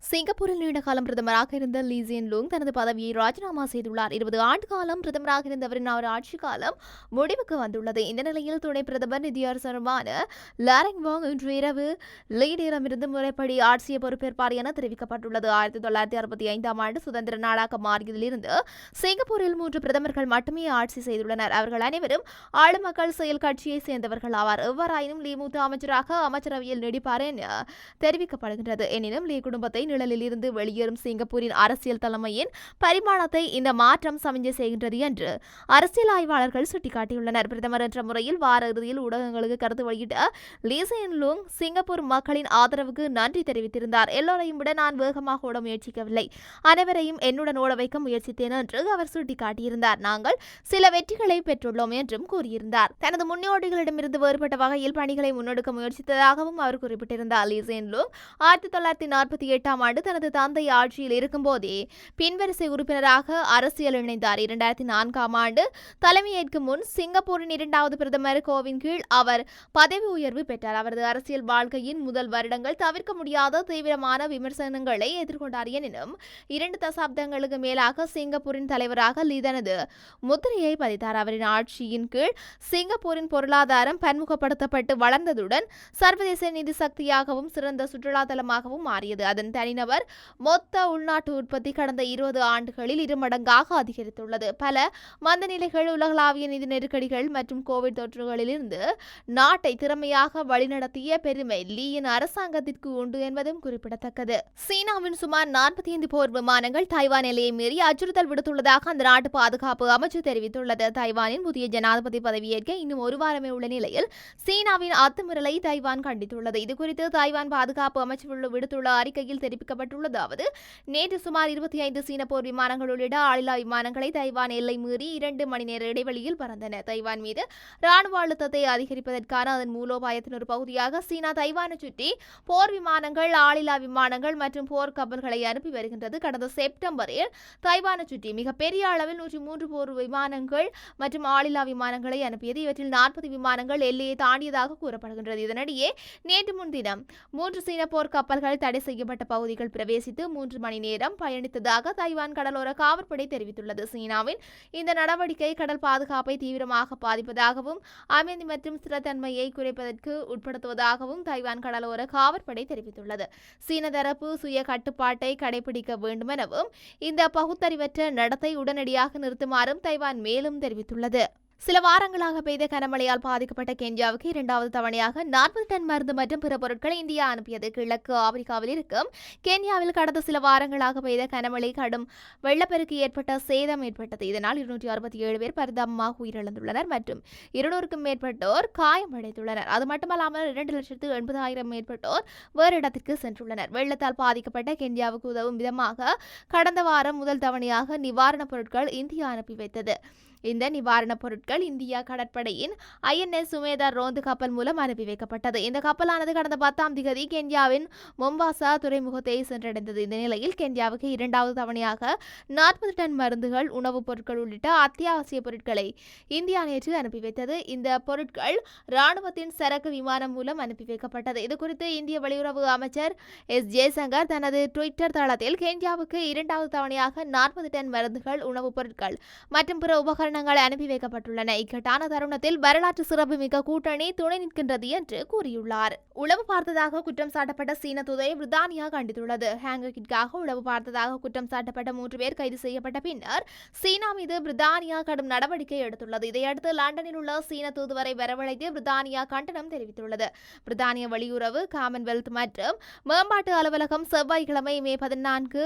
சிங்கப்பூரில் நீண்ட காலம் பிரதமராக இருந்த லீ சியன் லூங் தனது பதவியை ராஜினாமா செய்துள்ளார். 20 ஆண்டு காலம் பிரதமராக இருந்தவரின் ஆட்சி காலம் முடிவுக்கு வந்துள்ளது. இந்த நிலையில் துணை பிரதமர் நிதியரசருமான லாரெங் வாங் இன்று இரவு லீயிடமிருந்து முறைப்படி ஆட்சியை பொறுப்பேற்பார் என தெரிவிக்கப்பட்டுள்ளது. 1965ஆம் ஆண்டு சுதந்திர நாடாக மாறியதிலிருந்து சிங்கப்பூரில் 3 பிரதமர்கள் மட்டுமே ஆட்சி செய்துள்ளனர். அவர்கள் அனைவரும் ஆளும் மக்கள் செயல் கட்சியை சேர்ந்தவர்கள் ஆவார். எவ்வாறாயினும் லீ மூத்த அமைச்சராக அமைச்சரவையில் நீடிப்பார் என தெரிவிக்கப்படுகின்றது. எனினும் லீ குடும்பத்தை நிழலில் இருந்து வெளியேறும் சிங்கப்பூரின் அரசியல் தலைமையின் பரிமாணத்தை இந்த மாற்றம் சமிஞ்சை செய்கின்றது என்று அரசியல் ஆய்வாளர்கள் சுட்டிக்காட்டியுள்ளனர். பிரதமர் என்ற முறையில் வார இறுதியில் ஊடகங்களுக்கு கருத்து வெளியிட்ட லீ சியன் லூங் சிங்கப்பூர் மக்களின் ஆதரவுக்கு நன்றி தெரிவித்திருந்தார். எல்லோரையும் விட நான் வேகமாக ஓட முயற்சிக்கவில்லை, அனைவரையும் என்னுடன் ஓட வைக்க முயற்சித்தேன் என்று அவர் சுட்டிக்காட்டியிருந்தார். நாங்கள் சில வெற்றிகளை பெற்றுள்ளோம் என்றும் கூறியிருந்தார். தனது முன்னோடிகளிடமிருந்து வேறுபட்ட வகையில் பணிகளை முன்னெடுக்க முயற்சித்ததாகவும் அவர் குறிப்பிட்டிருந்தார். லீ சியன் லூங் 1948ஆம் ஆண்டு தனது தந்தை ஆட்சியில் இருக்கும்போதே பின்வரிசை உறுப்பினராக அரசியல் இணைந்தார். 2004ஆம் ஆண்டு தலைமையேற்கும் முன் சிங்கப்பூரின் 2வது பிரதமர் கோவின் கீழ் அவர் பதவி உயர்வு பெற்றார். அவரது அரசியல் வாழ்க்கையின் முதல் வருடங்கள் தவிர்க்க முடியாத தீவிரமான விமர்சனங்களை எதிர்கொண்டார். எனினும் 2 தசாப்தங்களுக்கு மேலாக சிங்கப்பூரின் தலைவராக லீ தனது முத்திரையை பதித்தார். அவரின் ஆட்சியின் கீழ் சிங்கப்பூரின் பொருளாதாரம் பன்முகப்படுத்தப்பட்டு வளர்ந்ததுடன் சர்வதேச நிதி சக்தியாகவும் சிறந்த சுற்றுலா தலமாகவும் மாறியது. அதன் தனிநபர் மொத்த உள்நாட்டு உற்பத்தி கடந்த 20 ஆண்டுகளில் 2 மடங்காக அதிகரித்துள்ளது. பல மந்தநிலைகள், உலகளாவிய நிதி நெருக்கடிகள் மற்றும் கோவிட் தொற்றுகளிலிருந்து நாட்டை திறமையாக வழிநடத்திய பெருமை லீயின் அரசாங்கத்திற்கு உண்டு என்பதும் குறிப்பிடத்தக்கது. சீனாவின் சுமார் 45 போர் விமானங்கள் தைவான் எல்லையை மீறி அச்சுறுத்தல் விடுத்துள்ளதாக அந்த நாட்டு பாதுகாப்பு அமைச்சு தெரிவித்துள்ளது. தைவானின் புதிய ஜனாதிபதி பதவியேற்க இன்னும் ஒரு வாரமே உள்ள நிலையில் சீனாவின் அத்துமீறலை தைவான் கண்டித்துள்ளது. இதுகுறித்து தைவான் பாதுகாப்பு அமைச்சு விடுத்துள்ள அறிக்கையில் தெரிவிக்கப்பட்டுள்ளதாவது: நேற்று சுமார் 25 சீன போர் விமானங்கள் உள்ளிட்ட ஆளில்லா விமானங்களை தைவான் எல்லை மீறி 2 மணி நேர இடைவெளியில் பறந்தன. தைவான் மீது ராணுவ அழுத்தத்தை அதிகரிப்பதற்கான அதன் மூலோபாயத்தின் ஒரு பகுதியாக சீனா தைவானை சுற்றி போர் விமானங்கள், ஆளில்லா விமானங்கள் மற்றும் போர் கப்பல்களை அனுப்பி வருகின்றது. கடந்த செப்டம்பரில் தைவானை சுற்றி மிகப்பெரிய அளவில் 103 போர் விமானங்கள் மற்றும் ஆளில்லா விமானங்களை அனுப்பியது. இவற்றில் 40 விமானங்கள் எல்லையை தாண்டியதாக கூறப்படுகின்றது. இதனிடையே நேற்று முன்தினம் 3 சீன போர் கப்பல்கள் தடை செய்யப்பட்ட பகுதிகள் பிரவேசித்து 3 மணி நேரம் பயணித்ததாக தைவான் கடலோர காவற்படை தெரிவித்துள்ளது. சீனாவின் இந்த நடவடிக்கை கடல் பாதுகாப்பை தீவிரமாக பாதிப்பதாகவும் அமைதி மற்றும் ஸ்திரத்தன்மையை குறைப்பதற்கு உட்படுத்துவதாகவும் தைவான் கடலோர காவற்படை தெரிவித்துள்ளது. சீன தரப்பு சுய கட்டுப்பாட்டை கடைபிடிக்க வேண்டுமெனவும் இந்த பகுத்தறிவற்ற நடத்தை உடனடியாக நிறுத்துமாறும் தைவான் மேலும் தெரிவித்துள்ளது. சில வாரங்களாக பெய்த கனமழையால் பாதிக்கப்பட்ட கென்யாவுக்கு 2வது தவணையாக 40 டன் மருந்து மற்றும் பிற பொருட்களை இந்தியா அனுப்பியது. கிழக்கு ஆப்பிரிக்காவில் இருக்கும் கென்யாவில் கடந்த சில வாரங்களாக பெய்த கனமழை கடும் வெள்ளப்பெருக்கு ஏற்பட்ட சேதம் ஏற்பட்டது. இதனால் 267 பேர் பரிதாபமாக உயிரிழந்துள்ளனர் மற்றும் 200க்கும் மேற்பட்டோர் காயமடைந்துள்ளனர். அது மட்டுமல்லாமல் 2,80,000 மேற்பட்டோர் வேறு இடத்திற்கு சென்றுள்ளனர். வெள்ளத்தால் பாதிக்கப்பட்ட கென்யாவுக்கு உதவும் விதமாக கடந்த வாரம் முதல் தவணையாக நிவாரணப் பொருட்கள் இந்தியா அனுப்பி வைத்தது. இந்த நிவாரணப் பொருட்கள் இந்தியா கடற்படையின் INS சுமேதார் ரோந்து கப்பல் மூலம் அனுப்பி வைக்கப்பட்டது. இந்த கப்பலானது கடந்த 10ஆம் தேதி கென்யாவின் மொம்பாசா துறைமுகத்தை சென்றடைந்தது. இந்த நிலையில் கென்யாவுக்கு 2வது தவணையாக 40 டன் மருந்துகள், உணவுப் பொருட்கள் உள்ளிட்ட அத்தியாவசிய பொருட்களை இந்தியா நேற்று அனுப்பி வைத்தது. இந்த பொருட்கள் ராணுவத்தின் சரக்கு விமானம் மூலம் அனுப்பி வைக்கப்பட்டது. இதுகுறித்து இந்திய வெளியுறவு அமைச்சர் எஸ் ஜெய்சங்கர் தனது ட்விட்டர் தளத்தில் கென்யாவுக்கு 2வது தவணையாக 40 டன் மருந்துகள், உணவுப் பொருட்கள் மற்றும் பிற உபகரணங்கள் அனுப்பி வைக்கப்பட்டுள்ளன. இக்கட்டான தருணத்தில் வரலாற்று சிறப்புமிக்க கூட்டணி துணை நிற்கின்றது என்று கூறியுள்ளார். உளவு பார்த்ததாக குற்றம் சாட்டப்பட்ட சீன தூதரை பிரித்தானியா கண்டித்துள்ளது. ஹாங்காங்கிற்காக உளவு பார்த்ததாக குற்றம் சாட்டப்பட்ட 3 பேர் கைது செய்யப்பட்ட பின்னர் சீனா மீது பிரித்தானியா கடும் நடவடிக்கை எடுத்துள்ளது. இதையடுத்து லண்டனில் உள்ள சீன தூதுவரை வரவழைத்து பிரித்தானியா கண்டனம் தெரிவித்துள்ளது. பிரித்தானிய வெளியுறவு, காமன்வெல்த் மற்றும் மேம்பாட்டு அலுவலகம் செவ்வாய்க்கிழமை மே 14,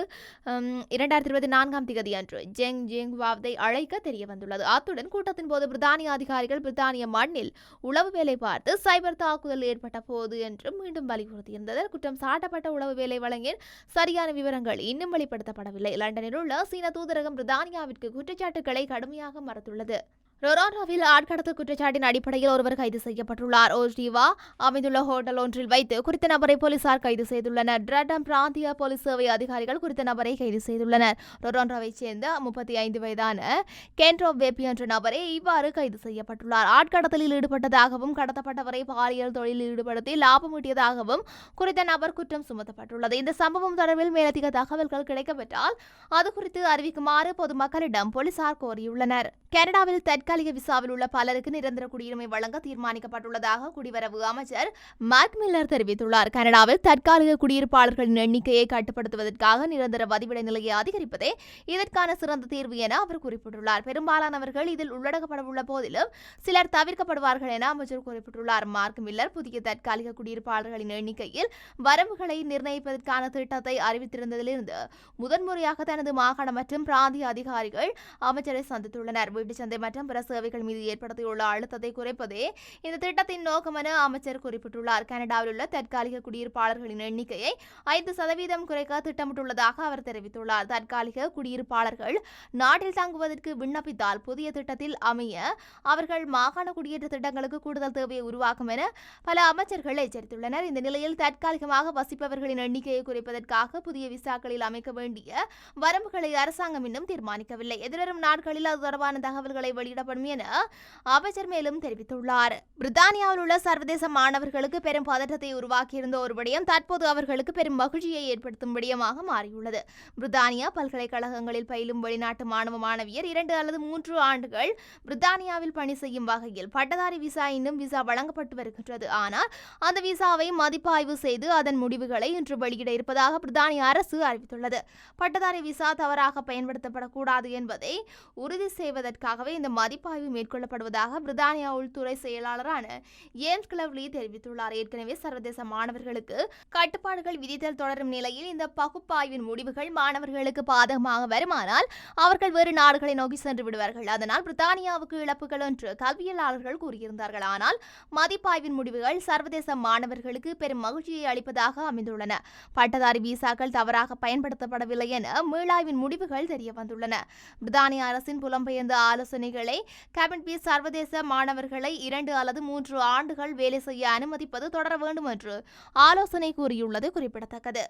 2024ஆம் தேதி அன்று ஜெங் ஜிங்வாவை அழைக்க தெரியவந்துள்ளது. அத்துடன் கூட்டத்தின் போது பிரித்தானிய அதிகாரிகள் பிரித்தானிய மண்ணில் உளவு வேலை பார்த்து சைபர் தாக்குதல் ஏற்பட்ட போது என்று மீண்டும் வலியுறுத்தியிருந்தனர். குற்றம் சாட்டப்பட்ட உளவு வேலை வழங்கிய சரியான விவரங்கள் இன்னும் வெளிப்படுத்தப்படவில்லை. லண்டனில் உள்ள சீன தூதரகம் பிரித்தானியாவிற்கு குற்றச்சாட்டுகளை கடுமையாக மறுத்துள்ளது. ரொராண்டோவில் ஆட்கடத்தல் குற்றச்சாட்டின் அடிப்படையில் ஒருவர் கைது செய்யப்பட்டுள்ளார். ஓஸ்டிவா அமைந்துள்ள ஹோட்டல் ஒன்றில் வைத்து குறித்த நபரை போலீசார் கைது செய்துள்ளனர். டிரட்டன் பிராந்திய போலீஸ் சேவை அதிகாரிகள் குறித்த நபரை கைது செய்துள்ளனர். ரொராண்டோவைச் சேர்ந்த 35 வயதான கென்ட்ரோ வெப்பி என்ற நபரே இவ்வாறு கைது செய்யப்பட்டுள்ளார். ஆட்கடத்தலில் ஈடுபட்டதாகவும் கடத்தப்பட்டவரை பாலியல் தொழிலில் ஈடுபடுத்தி லாபம் ஈட்டியதாகவும் குறித்த நபர் குற்றம் சுமத்தப்பட்டுள்ளது. இந்த சம்பவம் தொடர்பில் மேலதிக தகவல்கள் கிடைக்கப்பெற்றால் அது குறித்து அறிவிக்குமாறு பொதுமக்களிடம் போலீசார் கோரியுள்ளனர். கனடாவில் தற்காலிக விசாவில் உள்ள பலருக்கு நிரந்தர குடியுரிமை வழங்க தீர்மானிக்கப்பட்டுள்ளதாக குடிவரவு அமைச்சர் மார்க் மில்லர் தெரிவித்துள்ளார். கனடாவில் தற்காலிக குடியிருப்பாளர்களின் எண்ணிக்கையை கட்டுப்படுத்துவதற்காக நிரந்தர வதிவிட நிலையை அதிகரிப்பதே இதற்கான சிறந்த தீர்வு என அவர் குறிப்பிட்டுள்ளார். பெரும்பாலானவர்கள் இதில் உள்ளடக்கப்படவுள்ள போதிலும் சிலர் தவிர்க்கப்படுவார்கள் என அமைச்சர் குறிப்பிட்டுள்ளார். மார்க் மில்லர் புதிய தற்காலிக குடியிருப்பாளர்களின் எண்ணிக்கையில் வரம்புகளை நிர்ணயிப்பதற்கான திட்டத்தை அறிவித்திருந்ததிலிருந்து முதன்முறையாக தனது மாகாண மற்றும் பிராந்திய அதிகாரிகள் அமைச்சரை சந்தித்துள்ளனர். வீட்டு சந்தை மற்றும் பிற சேவைகள் மீது ஏற்படுத்தியுள்ள அழுத்தத்தை குறைப்பதே இந்த திட்டத்தின் நோக்கம் என அமைச்சர் குறிப்பிட்டுள்ளார். கனடாவில் உள்ள தற்காலிக குடியிருப்பாளர்களின் எண்ணிக்கையை 5% குறைக்க திட்டமிட்டுள்ளதாக அவர் தெரிவித்துள்ளார். தற்காலிக குடியிருப்பாளர்கள் நாட்டில் தங்குவதற்கு விண்ணப்பித்தால் புதிய திட்டத்தில் அமைய அவர்கள் மாகாண குடியேற்ற திட்டங்களுக்கு கூடுதல் தேவையை உருவாக்கும் என பல அமைச்சர்கள் எச்சரித்துள்ளனர். இந்த நிலையில் தற்காலிகமாக வசிப்பவர்களின் எண்ணிக்கையை குறைப்பதற்காக புதிய விசாக்களில் அமைக்க வேண்டிய வரம்புகளை அரசாங்கம் இன்னும் தீர்மானிக்கவில்லை. எதிர்வரும் நாட்களில் அது தொடர்பான தகவல்களை வெளியிடப்படும் என அமைச்சர் மேலும் தெரிவித்துள்ளார். பிரித்தானியாவில் உள்ள சர்வதேச மாணவர்களுக்கு பெரும் பதற்றத்தை உருவாக்கியிருந்த ஒரு விடயம் தற்போது அவர்களுக்கு பெரும் மகிழ்ச்சியை ஏற்படுத்தும் விடயமாக மாறியுள்ளது. பிரித்தானியா பல்கலைக்கழகங்களில் பயிலும் வெளிநாட்டு மாணவ மாணவியர் 2 அல்லது 3 ஆண்டுகள் பிரித்தானியாவில் பணி செய்யும் வகையில் பட்டதாரி விசா இன்னும் விசா வழங்கப்பட்டு வருகின்றது. ஆனால் அந்த விசாவை மதிப்பாய்வு செய்து அதன் முடிவுகளை இன்று வெளியிட இருப்பதாக பிரித்தானிய அரசு அறிவித்துள்ளது. பட்டதாரி விசா தவறாக பயன்படுத்தப்படக்கூடாது என்பதை உறுதி செய்வதற்காகவே இந்த மதிப்பாய்வு மேற்கொள்ளப்படுவதாக பிரித்தானியா உள்துறை செயலாளரான ஜேம்ஸ் கிளவ்லி தெரிவித்துள்ளார். ஏற்கனவே சர்வதேச மாணவர்களுக்கு கட்டுப்பாடுகள் விதித்தல் தொடரும் நிலையில் இந்த பகுப்பாய்வின் முடிவுகள் மாணவர்களுக்கு பாதகமாக வருமானால் அவர்கள் வேறு நாடுகளை நோக்கி சென்று விடுவார்கள். அதனால் பிரித்தானியாவுக்கு இழப்புகள் என்று கல்வியலாளர்கள் கூறியிருந்தார்கள். ஆனால் மதிப்பாய்வின் முடிவுகள் சர்வதேச மாணவர்களுக்கு பெரும் மகிழ்ச்சியை அளிப்பதாக அமைந்துள்ளன. பட்டதாரி விசாக்கள் தவறாக பயன்படுத்தப்படவில்லை என மீளாய்வின் முடிவுகள் தெரிய வந்துள்ளன. பிரித்தானிய அரசின் புலம்பெயர்ந்த ஆலோசனைகளை கேபினட் சர்வதேச மாணவர்களை 2 அல்லது 3 ஆண்டுகள் வேலை செய்ய அனுமதிப்பது தொடர வேண்டும் என்று ஆலோசனை கூறியுள்ளது குறிப்பிடத்தக்கது.